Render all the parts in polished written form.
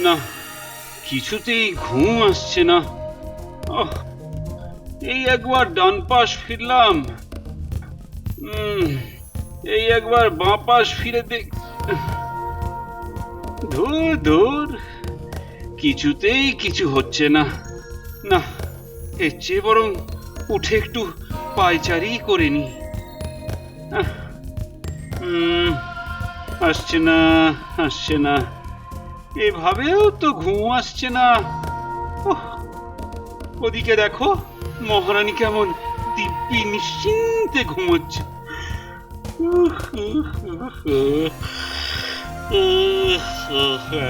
না, কিছুতেই ঘুম আসছে না। ওহ, এই একবার ডান পাশ ফিরলাম, এই একবার বাঁ পাশ ফিরে দেখ। ধুর ধুর, কিছুতেই কিছু হচ্ছে না। না, এর চেয়ে বরং উঠে একটু পায়চারি করে নি। আহ, উম, আসছে না, আসছে না, এভাবেও তো ঘুম আসছে না। ওহ, ওদিকে দেখো, মহারানী কেমন দিব্যি নিশ্চিন্তে ঘুমোচ্ছে।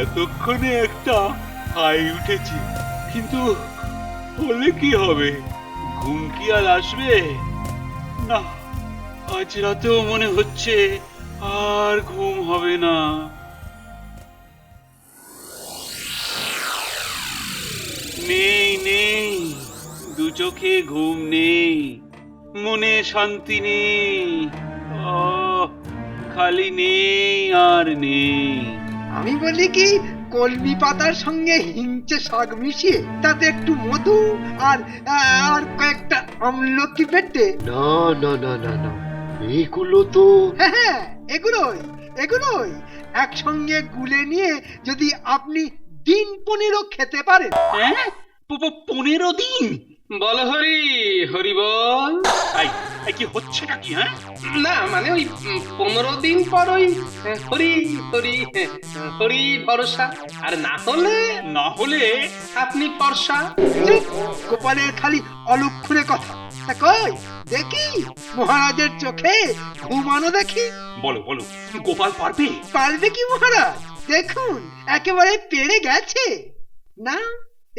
এতক্ষণে একটা হাই উঠেছে, কিন্তু বলে কি হবে, ঘুম কি আর আসবে? না, আজ রাতেও মনে হচ্ছে আর ঘুম হবে না। নেই নেই, দু চোখে ঘুম নেই, মনে শান্তি নেই। ও, খালি নেই আর নেই। আমি বলি কি, কলমি পাতার সঙ্গে হিংচে শাক মিশিয়ে তাতে একটু মধু আর আর কয়েকটা আমলকি বেটে। না না না না না, এগুলো তো হ্যাঁ হ্যাঁ, এগুলোই এগুলোই একসঙ্গে গুলে নিয়ে যদি আপনি দিন 15 খেতে পারেন। হ্যাঁ, 15 দিন? বল হরি, হরি বল। এই, এই কি হচ্ছেটা কি? হ্যাঁ, না মানে ওই 15 দিন পর ওই হরি হরি হরি ভরসা, আর না হলে না হলে আপনি পরশা। চুপ, গোপালের খালি অলক্ষণে কথা। তা কই দেখি মহারাজের চোখে ঘুমানো দেখি। বলো বলো, গোপাল পারবে? পারবে কি মহারাজ? দেখুন একেবারে পেরে গেছে। না,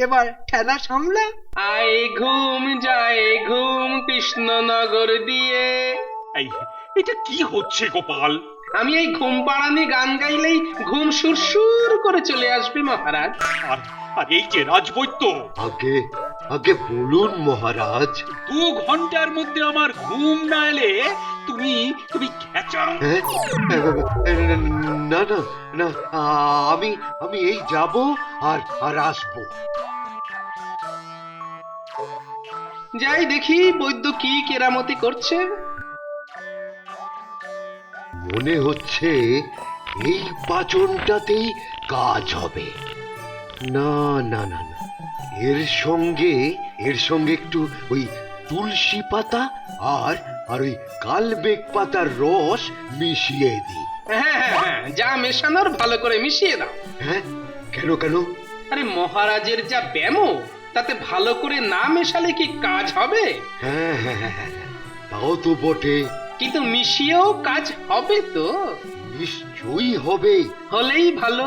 এবার ঠেলা সামলা। আয় ঘুম যায় ঘুম কৃষ্ণনগর দিয়ে। এই, এটা কি হচ্ছে গোপাল? আমি এই ঘুম পাড়ানি গান গাইলেই ঘুম সুরসুর করে চলে আসবে মহারাজ। আর আর এই যে রাজবৈদ্য, আগে আগে বলুন মহারাজ। 2 ঘন্টার মধ্যে আমার ঘুম না এলে তুমি তুমি খেচা। হ্যাঁ, না না না, আমি আমি এই যাব আর আর আসবো। যাই দেখি বৈদ্য কি কেরামতি করছে। মনে হচ্ছে এই পাচনটাতেই কাজ হবে। না না না না, এর সঙ্গে একটু ওই তুলসী পাতা আর আর ওই কালবেগ পাতার রস মিশিয়ে দিই। হ্যাঁ হ্যাঁ হ্যাঁ, যা মেশানোর ভালো করে মিশিয়ে দাও। হ্যাঁ, কেন কেন? আরে মহারাজের যা ব্যামো, তাতে ভালো করে না মেশালে কি কাজ হবে? হ্যাঁ হ্যাঁ হ্যাঁ হ্যাঁ, তাও তো বটে। কিন্তু মিশিয়েও কাজ হবে তো? নিশ্চয়ই হবে। হলেই ভালো,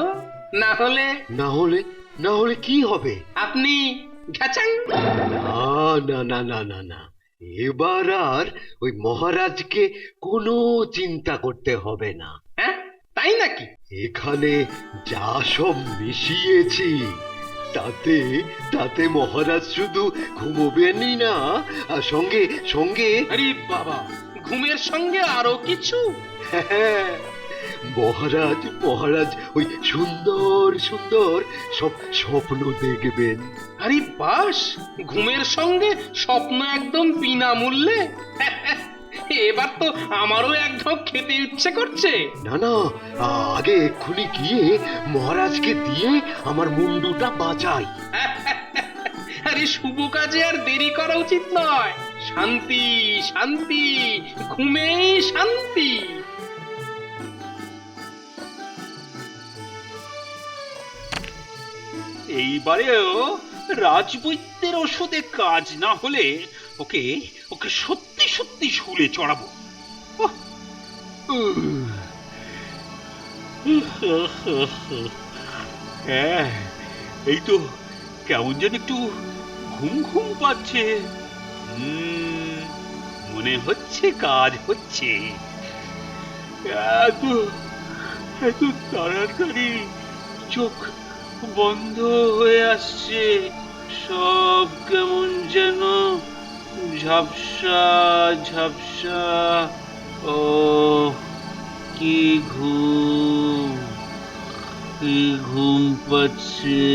না হলে না হলে না হলে কি হবে? আপনি ঘ্যাচাং। না না না না না না, এবার আর ওই মহারাজকে কোনো চিন্তা করতে হবে না। হ্যাঁ, তাই নাকি? এখানে যা সব মিশিয়েছি তাতে তাতে মহারাজ শুধু ঘুমোবেনই না, আর সঙ্গে সঙ্গে আরে বাবা, ঘুমের সঙ্গে আরো কিছু? হ্যাঁ, মহারাজ মহারাজ ওই সুন্দর সুন্দর সব স্বপ্ন দেখবেন। আরে বাস, ঘুমের সঙ্গে স্বপ্ন একদম বিনামূল্যে। এবার তো আমারও এক ঢোক খেতে ইচ্ছে করছে। না না, আগে এক্ষুনি গিয়ে মহারাজকে দিয়ে আমার মুন্ডুটা বাঁচাই। আরে শুভ কাজে আর দেরি করা উচিত নয়। শান্তি শান্তি, ঘুমে শান্তি। এইবারেও রাজবৈদ্যের ওষুধে কাজ না হলে ওকে ওকে সত্যি সত্যি শুলে চড়াবো। ওহ, হ্যাঁ, এই তো কেমন যেন একটু ঘুম ঘুম পাচ্ছে। মনে হচ্ছে কাজ হচ্ছে। এত এত তাড়াতাড়ি চোখ বন্ধ হয়ে আসছে, সব কেমন যেন ঝাপসা ঝাপসা। ও, কি ঘুম! কি ঘুম পাচ্ছে।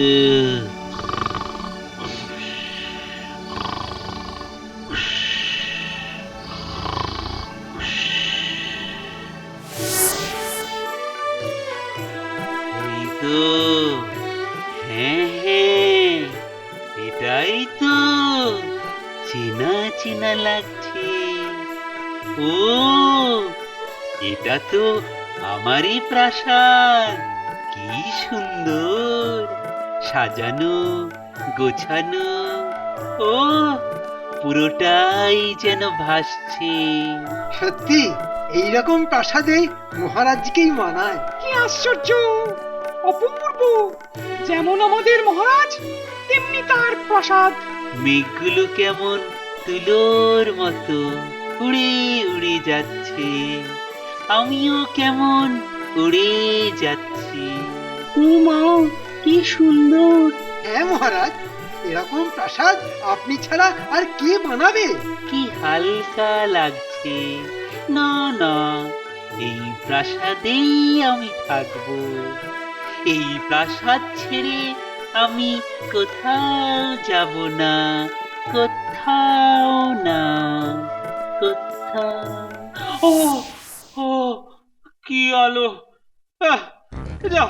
এই তো, হ্যাঁ হ্যাঁ, এটাই তো, চেনা চেনা লাগছে। ও, এটা তো আমারই প্রাসাদ। কি সুন্দর সাজানো, গোছানো। ও, পুরোটাই যেন ভাসছে। সত্যি এইরকম প্রাসাদে মহারাজকেই মানায়। কি আশ্চর্য, অপূর্ব! যেমন আমাদের মহারাজ তেমনি তার প্রাসাদ। মেঘগুলো কেমন তুলোর মতো উড়ে উড়ে যাচ্ছে, আমিও কেমন উড়ে যাচ্ছি। মা, কি সুন্দর! হ্যাঁ মহারাজ, এরকম প্রাসাদ আপনি ছাড়া আর কে বানাবে? কি হালকা লাগছে। না না, এই প্রাসাদেই আমি থাকবো। এই প্রাসাদ ছেড়ে আমি কোথাও যাব না, কোথাও না, কোথাও। ও ও, কি আলো! আহ, যা,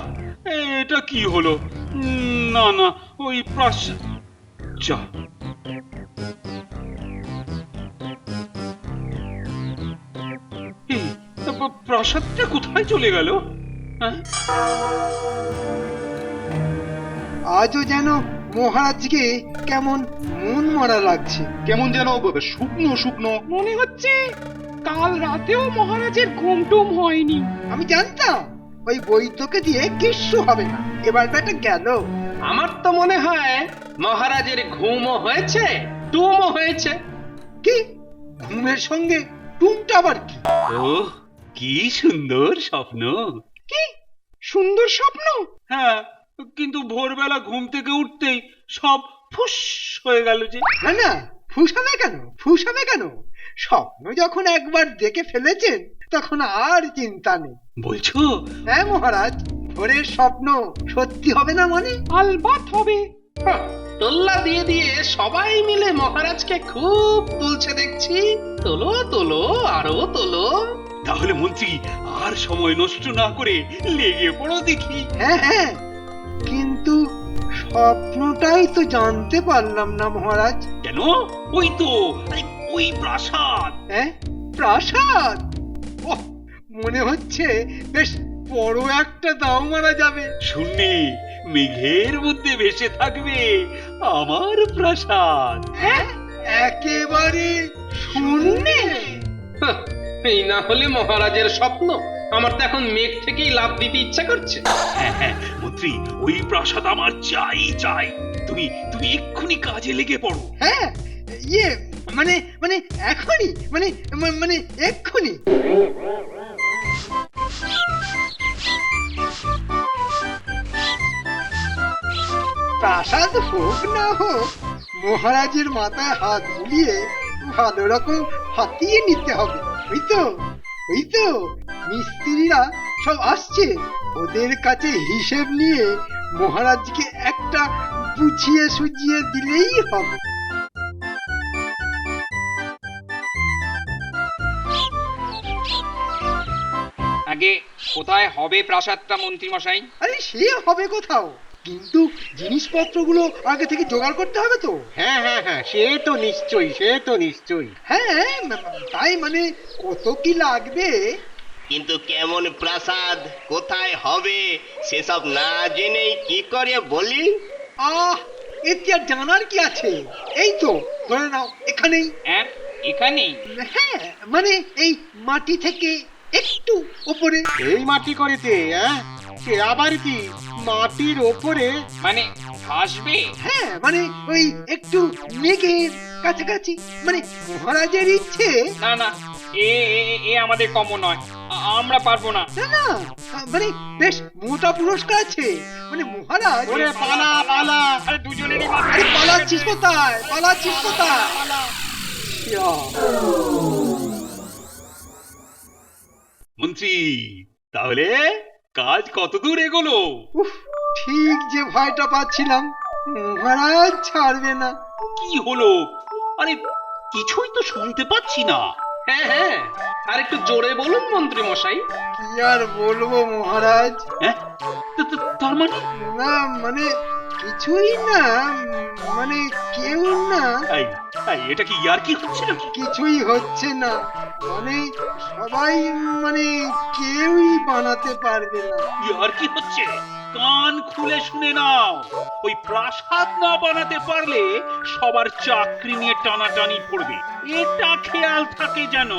এটা কি হলো? না না, ওই প্রাসাদ, যা, এই, প্রাসাদটা কোথায় চলে গেল? হ্যাঁ? আজও যেন মহারাজকে কেমন মন মরা লাগছে। কেমন যেন শুকনো শুকনো। মনে হচ্ছে কাল রাতেও মহারাজের ঘুম টুম হয়নি। আমি জানতাম ওই বৈদ্যকে দিয়ে কিচ্ছু হবে না, এবার বেটা গেল। আমার তো মনে হয় মহারাজের ঘুমও হয়েছে, টুমও হয়েছে। কি ঘুমের সঙ্গে টুমটা আবার কি? ও, কি সুন্দর স্বপ্ন। কি সুন্দর স্বপ্ন! হ্যাঁ, কিন্তু ভোরবেলা ঘুম থেকে উঠতেই সব ফুস হয়ে গেল যে। না না, ফুসাবে কেন, ফুসাবে কেন? স্বপ্ন যখন একবার দেখে ফেলেছেন তখন আর চিন্তা নেই। বলছো? হ্যাঁ মহারাজ, ভোরের স্বপ্ন সত্যি হবে না মানে? আলবাত হবে। হাহ, তোল্লা দিয়ে দিয়ে সবাই মিলে মহারাজকে খুব তুলছে দেখছি। তোলো তোলো, আরো তোলো। তাহলে মন্ত্রী, আর সময় নষ্ট না করে লেগে পড়ো দেখি। হ্যাঁ হ্যাঁ, কিন্তু স্বপ্নটাই তো জানতে পারলাম না মহারাজ। কেন? ওই তো, আরে, ওই প্রাসাদ। হ্যাঁ, প্রাসাদ! ওহ, মনে হচ্ছে বেশ বড় একটা দাও মারা যাবে। শূন্যে মেঘের মধ্যে ভেসে থাকবে আমার প্রাসাদ। হ্যাঁ, একেবারে শূন্যে। হাহ, এই না হলে মহারাজের স্বপ্ন। আমার তো এখন মেঘ থেকেই লাভ দিতে ইচ্ছা করছে। হ্যাঁ হ্যাঁ, মন্ত্রী, ওই প্রাসাদ আমার চাই চাই। তুমি তুমি এক্ষুনি কাজে লেগে পড়ো। হ্যাঁ, ইয়ে মানে মানে এখনই, মানে মানে এক্ষুনি। প্রাসাদ হোক না হোক, মহারাজের মাথায় হাত বুলিয়ে ভালো রকম হাতিয়ে নিতে হবে। ওই তো, ওই তো মিস্ত্রিরা সব আসছে, ওদের কাছে হিসেব নিয়ে মহারাজকে একটা বুঝিয়ে সুঝিয়ে দিলেই হবে। আগে কোথায় হবে প্রাসাদটা মন্ত্রী মশাই? আরে সে হবে কোথাও, কিন্তু জিনিসপত্রগুলো আগে থেকে জোগাড় করতে হবে তো। হ্যাঁ হ্যাঁ হ্যাঁ, সে তো নিশ্চয়ই, সে তো নিশ্চয়ই। হ্যাঁ, তাই মানে কত কি লাগবে। কিন্তু কেমন প্রাসাদ কোথায় হবে সেসব না জেনেই কি করে বলি? আহ, এতে আর জানার কি আছে, এই তো ধরে নাও এখানেই। হ্যাঁ, এখানেই? হ্যাঁ, মানে এই মাটি থেকে একটু উপরে। এই মাটি করেতে, হ্যাঁ, সে আবার কি মাটির ওপরে? মানে ভাসবে? হ্যাঁ, মানে ওই একটু মেঘের কাছাকাছি, মানে মহারাজের ইচ্ছে। না না, এ এ এ আমাদের কম নয়, আমরা পারবো না। না না, মানে বেশ মোটা পুরস্কার আছে, মানে মহারাজ। ওরে পালা পালা! আরে দুজনেরই আরে পালাচ্ছিস কোথায়, পালাচ্ছিস কোথায়? ইয়া, মন্ত্রী, তাহলে কাজ কতদূর এগোলো? উফ, ঠিক যে ভয়টা পাচ্ছিলাম, মহারাজ ছাড়বে না। কি হলো? আরে কিছুই তো শুনতে পাচ্ছি না। হ্যাঁ হ্যাঁ, আর একটু জোরে বলুন মন্ত্রী মশাই। কি আর বলবো মহারাজ, হ্যাঁ? তার মানে? না মানে কিছুই না, মানে কেউ না, এই, এটা কি ইয়ার কি হচ্ছে নাকি? কিছুই হচ্ছে না, মানে সবাই, মানে কেউই বানাতে পারবে না। ইয়ার কি হচ্ছে? কান খুলে শুনে নাও, ওই প্রাসাদ না বানাতে পারলে সবার চাকরি নিয়ে টানাটানি পড়বে, এটা খেয়াল থাকে যেন।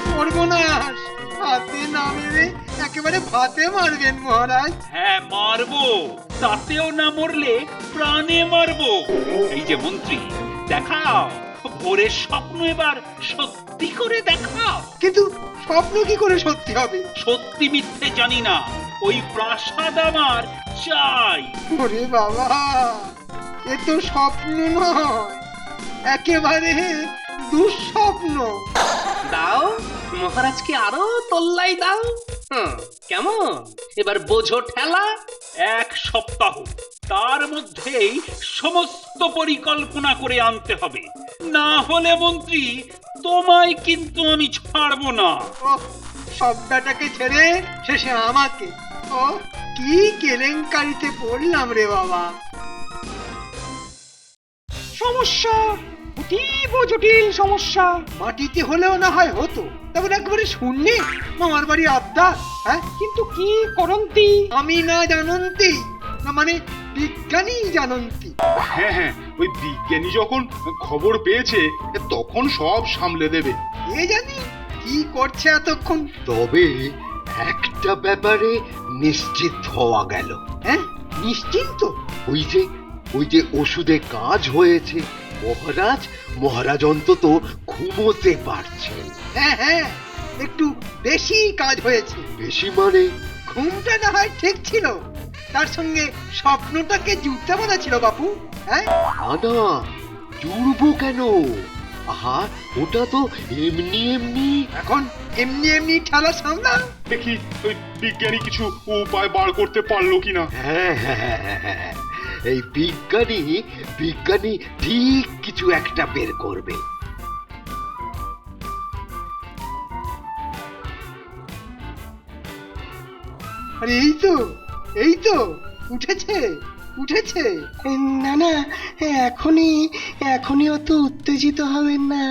সর্বনাশ, হাতে না মেরে একেবারে ভাতে মারবেন মহারাজ। হ্যাঁ মারবো, তাতেও না মরলে প্রাণে মারবো। এই যে মন্ত্রী, দেখাও ভোরের স্বপ্ন এবার সত্যি করে দেখাও। কিন্তু স্বপ্ন কি করে সত্যি হবে? সত্যি মিথ্যে জানি না, ওই প্রাসাদ আমার চাই। ওরে বাবা, এ তো স্বপ্ন নয়, একেবারে দুঃস্বপ্ন। দাও মহারাজকে আরো তোল্লাই দাও। কেমন এবার বোঝো ঠেলা? 1 সপ্তাহ, তার মধ্যেই সমস্ত পরিকল্পনা করে আনতে হবে, না হলে মন্ত্রী তোমায় কিন্তু আমি ছাড়বো না। ওহ, সব বেটাকে ছেড়ে শেষে আমাকে। ও কি কেলেঙ্কারিতে পড়লাম রে বাবা। সমস্যা, অতীব জটিল সমস্যা। মাটিতে হলেও না হয় হতো, তারপর একবারে শূন্যে মামার বাড়ি আবদার। হ্যাঁ, কিন্তু কি করন্তি? আমি না জানন্তি, না মানে বিজ্ঞানী জানন্তি। হ্যাঁ হ্যাঁ, ওই বিজ্ঞানী যখন খবর পেয়েছে তখন সব সামলে দেবে। কে জানি কি করছে এতক্ষণ। তবে একটা ব্যাপারে নিশ্চিত হওয়া গেল। হ্যাঁ, নিশ্চিন্ত? ওই যে ওষুধে কাজ হয়েছে, মহারাজ অন্তত ঘুমোতে পারছেন। হ্যাঁ হ্যাঁ, একটু বেশি কাজ হয়েছে। বেশি মানে? ঘুমটা না হয় ঠিক ছিল, তার সঙ্গে স্বপ্নটাকে জুড়তে বলা ছিল বাপু। হ্যাঁ, না, জুড়বো কেন? আহা, ওটা তো এমনি এমনি। এখন এমনি এমনি ঠেলা সামলা। দেখি ওই বিজ্ঞানী কিছু উপায় বার করতে পারলো কিনা। হ্যাঁ হ্যাঁ হ্যাঁ, হ্যাঁ, হ্যাঁ, এই বিজ্ঞানী ঠিক কিছু একটা বের করবে। আরে এই তো উঠেছে। না না, এখনই অত উত্তেজিত হবেন না।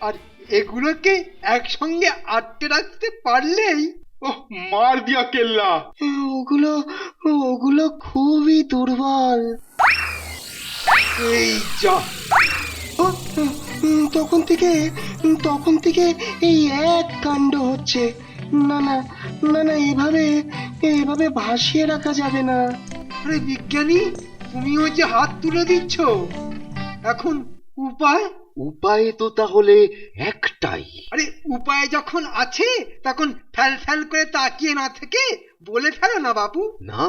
আর এগুলোকে একসঙ্গে আটকে রাখতে পারলেই। ওহ, মার দিয়া কেল্লা। ওগুলো খুবই দুর্বল। এই যা, ও, তখন থেকে এই এক কাণ্ড হচ্ছে। না না না না, এভাবে ভাসিয়ে রাখা যাবে না। আরে বিজ্ঞানী, তুমিও যে হাত তুলে দিচ্ছ, এখন উপায় তো তাহলে একটাই। আরে উপায় যখন আছে তখন ফ্যাল ফ্যাল করে তাকিয়ে না থেকে বলে ফেলো না বাবু। না,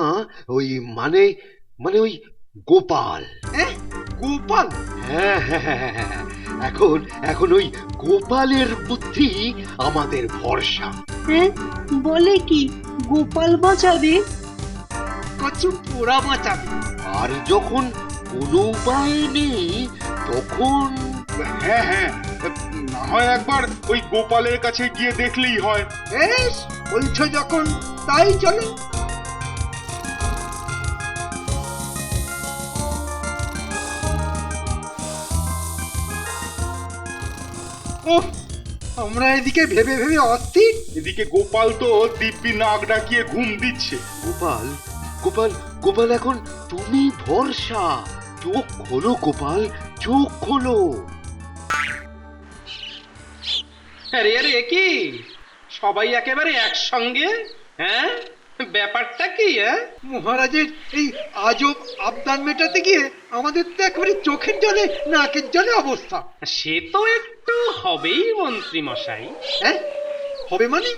ওই মানে ওই গোপাল। হ্যাঁ, গোপাল? হ্যাঁ হ্যাঁ হ্যাঁ, হ্যাঁ, হ্যাঁ। এখন ওই গোপালের বুদ্ধি আমাদের ভরসা। বলে কি গোপাল বাঁচাবে? কচু পোড়া বাঁচাবে। আর যখন কোনো উপায় নেই তখন হ্যাঁ হ্যাঁ, না হয় একবার ওই গোপালের কাছে গিয়ে দেখলেই হয়। বেশ, বলছো যখন তাই চলো। ওহ, আমরা এদিকে ভেবে ভেবে অস্থির, এদিকে গোপাল তো দিব্যি নাক ডাকিয়ে ঘুম দিচ্ছে। গোপাল এখন তুমি ভরসা। চোখ খোলো গোপাল, চোখ খোলো। আরে আরে, কি সবাই একেবারে একসঙ্গে? হ্যাঁ, ব্যাপারটা কি? মহারাজের এই আজব আবদার মেটাতে গিয়ে আমাদের তো একেবারে চোখের জলে নাকের জলে অবস্থা। সে তো একটু হবেই মন্ত্রী মশাই। হ্যাঁ, হবে মানে?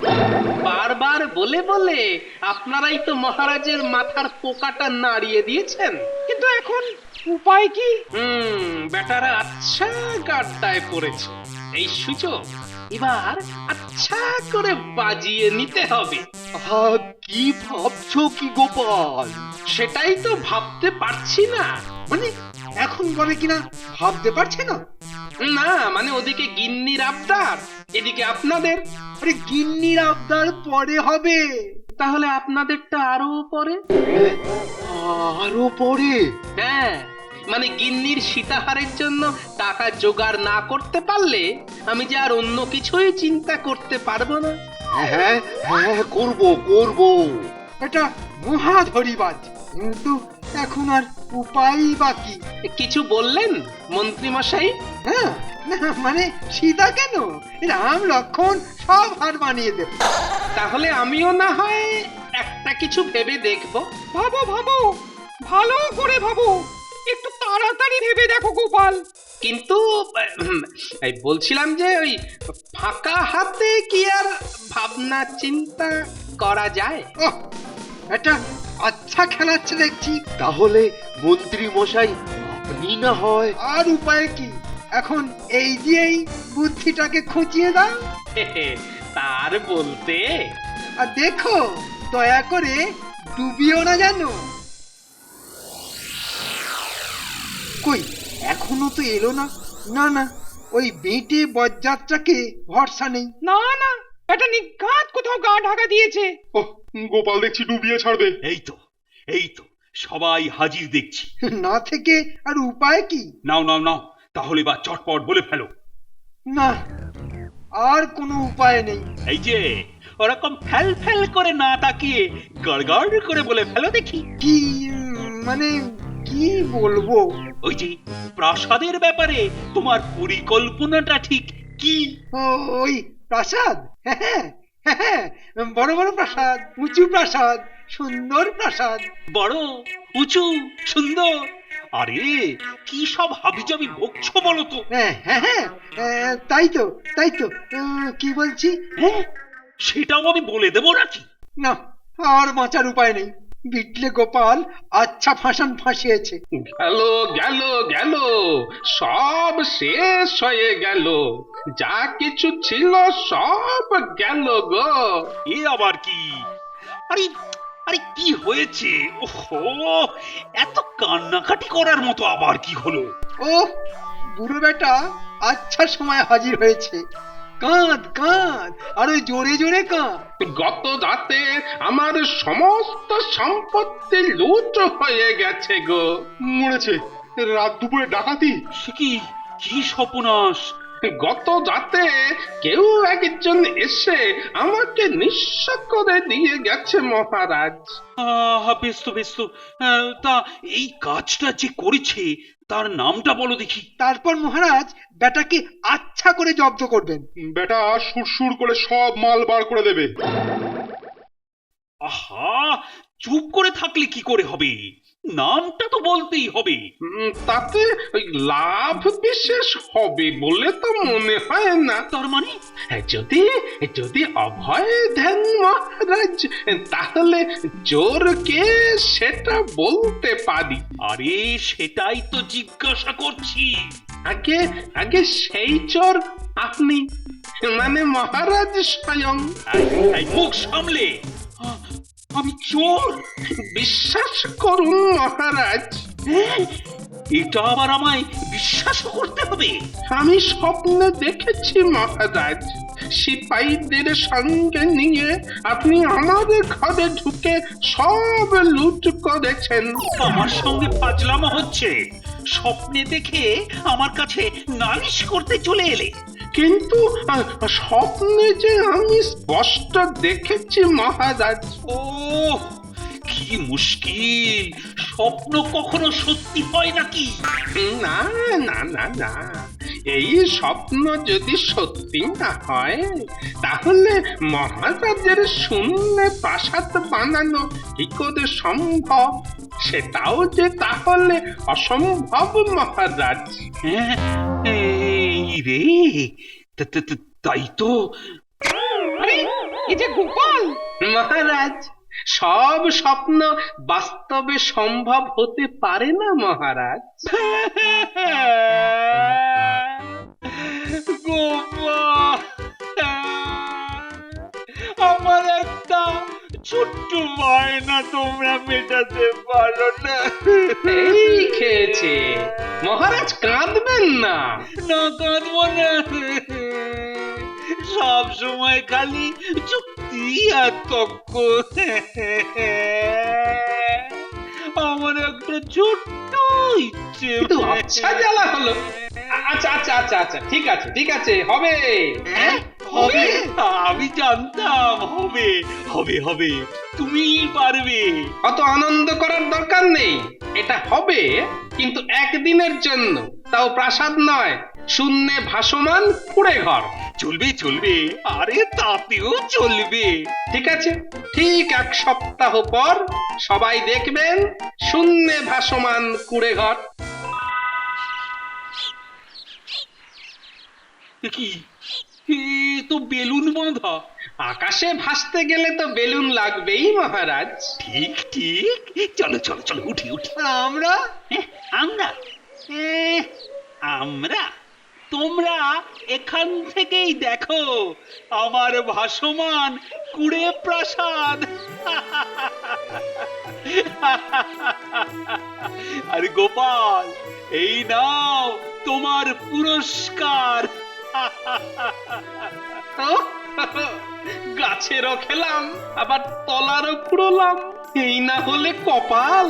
বারবার বলে বলে আপনারাই তো মহারাজের মাথার পোকাটা নাড়িয়ে দিয়েছেন। কিন্তু এখন উপায় কি? বেটারা আচ্ছা গাড্ডায় পড়েছে। এই সুযোগ এবার আচ্ছা করে বাজিয়ে নিতে হবে। কি ভাবছো কি গোপাল? সেটাই তো ভাবতে পারছি না। মানে এখন বলে কিনা ভাবতে পারছে না? না মানে ওদিকে গিন্নির আবদার, এদিকে আপনাদের। আরে গিন্নির আবদার পরে হবে। তাহলে আপনাদেরটা আরো পরে। আরো পরে? হ্যাঁ, মানে গিন্নির সীতাহারের জন্য টাকা জোগাড় না করতে পারলে আমি যে আর অন্য কিছুই চিন্তা করতে পারবো না। হ্যাঁ হ্যাঁ, করবো করবো। এটা মহাধরিবাজ, কিন্তু এখন আর উপায় বাকি। কিছু বললেন মন্ত্রী মশাই? হ্যাঁ, না মানে সীতা কেন, রাম লক্ষণ সব হার বানিয়ে দেবে। তাহলে আমিও না হয় একটা কিছু ভেবে দেখবো। ভাবো ভাবো, ভালো করে ভাবো, একটু তাড়াতাড়ি ভেবে দেখো গোপাল। কিন্তু এই বলছিলাম যে ওই ফাঁকা হাতে কি আর ভাবনা চিন্তা করা যায়? ওহ, এটা আচ্ছা খেলাচ্ছে দেখছি। তাহলে মন্ত্রী মশাই আপনি না হয়। আর উপায় কি, এখন এই দিয়েই বুদ্ধিটাকে খুঁচিয়ে দাও। তার বলতে আর দেখো দয়া করে ডুবিও না জানো। কই এখনো তো এলো না। না না, ওই বেঁটে বজ্জাতটাকে ভরসা নেই। না না, এটা নিঘাত কোথাও গা ঢাকা দিয়েছে। ওহ, গোপাল দেখছি ডুবিয়ে ছাড়বে। এই তো সবাই হাজির দেখছি। না থেকে আর উপায় কি? নাও নাও নাও, তাহলে বা চটপট বলে ফেলো। না, আর কোনো উপায় নেই। এই যে ওরকম ফেল ফেল করে না তাকিয়ে গড়গড় করে বলে ফেলো দেখি। কি মানে কি বলবো? ওই যে প্রাসাদের ব্যাপারে তোমার পরিকল্পনাটা ঠিক কি? ওই প্রাসাদ, হ্যাঁ হ্যাঁ হ্যাঁ, বড় বড় প্রাসাদ, উঁচু প্রাসাদ, সুন্দর প্রাসাদ। বড় উঁচু সুন্দর, আরে কি সব হাবিজাবি বকছো বলো তো? হ্যাঁ হ্যাঁ হ্যাঁ, তাই তো তাই তো। কি বলছি? হ্যাঁ, সেটাও আমি বলে দেবো নাকি? না, আর বাঁচার উপায় নেই। বিটলে গোপাল আচ্ছা ফাঁসান ফাঁসিয়েছে। গেল গেল গেল, সব শেষ হয়ে গেল, যা কিছু ছিল সব গেল গো। এ আবার কি? আরে আরে কি হয়েছে? ওহো, এত কান্নাকাটি করার মতো আবার কি হলো? ও বুড়ো বেটা আচ্ছা সময় হাজির হয়েছে। কাঁদ কাঁদ, আর ওই জোরে জোরে কাঁদ। গত রাতে আমার সমস্ত সম্পত্তি লুট হয়ে গেছে গো। মরেছে রাত দুপুরে ডাকাতি? সে কি, কি সর্বনাশ! গত রাতে কেউ একজন এসে আমাকে নিঃস্ব করে দিয়ে গেছে মহারাজ। বেশ তো বেশ তো। তা এই কাজটা যে করেছে তার নামটা বলো দেখি। তারপর মহারাজ বেটাকে আচ্ছা করে জব্দ করবেন। বেটা সুরসুর করে সব মাল বার করে দেবে। আহা, চুপ করে থাকলে কি করে হবে? নামটা তো বলতেই হবে। তাতে ওই লাভ বিশেষ হবে বলে তো মনে হয় না। তার মানে? যদি যদি অভয় দেন মহারাজ, তাহলে চোরকে সেটা বলতে পারি। আরে সেটাই তো জিজ্ঞাসা করছি। আগে আগে সেই চোর আপনি, মানে মহারাজ স্বয়ং। এই মুখ সামলে। আমি চোর? বিশ্বাস করুন মহারাজ। হ্যাঁ, এটা আবার আমায় বিশ্বাস করতে হবে? আমি স্বপ্নে দেখেছি মহারাজ, সিপাহীদের সঙ্গে নিয়ে আপনি আমাদের ঘরে ঢুকে সব লুট করেছেন। আমার সঙ্গে ফাজলামো হচ্ছে? স্বপ্নে দেখে আমার কাছে নালিশ করতে চলে এলে? কিন্তু স্বপ্নে যে আমি স্পষ্ট দেখেছি মহারাজ। ও কি মুশকিল! স্বপ্ন কখনো সত্যি হয় নাকি? না না না না, এই স্বপ্ন যদি সত্যি না হয় তাহলে মহারাজের শূন্য প্রাসাদ বানানো কি করে সম্ভব? সেটাও যে তাহলে অসম্ভব মহারাজ। হ্যাঁ, এই রে, তাই তো। আরে এই যে গোপাল। মহারাজ, সব স্বপ্ন বাস্তবে সম্ভব হতে পারে না মহারাজ। গোপাল ছোট্ট বায়না তোমরা মেটাতে পারো না? এই খেয়েছে, মহারাজ কাঁদবেন না। না, কাঁদবো না। সব সময় খালি চুক্তি আর তক্ক। আমার একটা ছোট্ট ইচ্ছে। কিন্তু আচ্ছা জ্বালা হলো। আচ্ছা আচ্ছা আচ্ছা আচ্ছা, ঠিক আছে ঠিক আছে, হবে। হবে? আমি জানতাম হবে হবে হবে। তুমি পারবে। অত আনন্দ করার দরকার নেই, এটা হবে, কিন্তু একদিনের জন্য, তাও প্রাসাদ নয়, শূন্যে ভাসমান কুড়ে ঘর। চলবে চলবে, আরে তাতেও চলবে। ঠিক আছে, ঠিক 1 সপ্তাহ পর সবাই দেখবেন শূন্যে ভাসমান কুড়ে ঘর। কি, এ তো বেলুন বাঁধা। আকাশে ভাসতে গেলে তো বেলুন লাগবেই মহারাজ। ঠিক ঠিক, চলো চলো চলো, উঠি উঠি। আর আমরা আমরা আমরা তোমরা এখান থেকেই দেখো আমার ভাসমান কুড়ে প্রাসাদ। আর গোপাল, এই নাও তোমার পুরস্কার। গাছেরও খেলাম, আবার তলারও ফুরলাম, এই না হলে কপাল।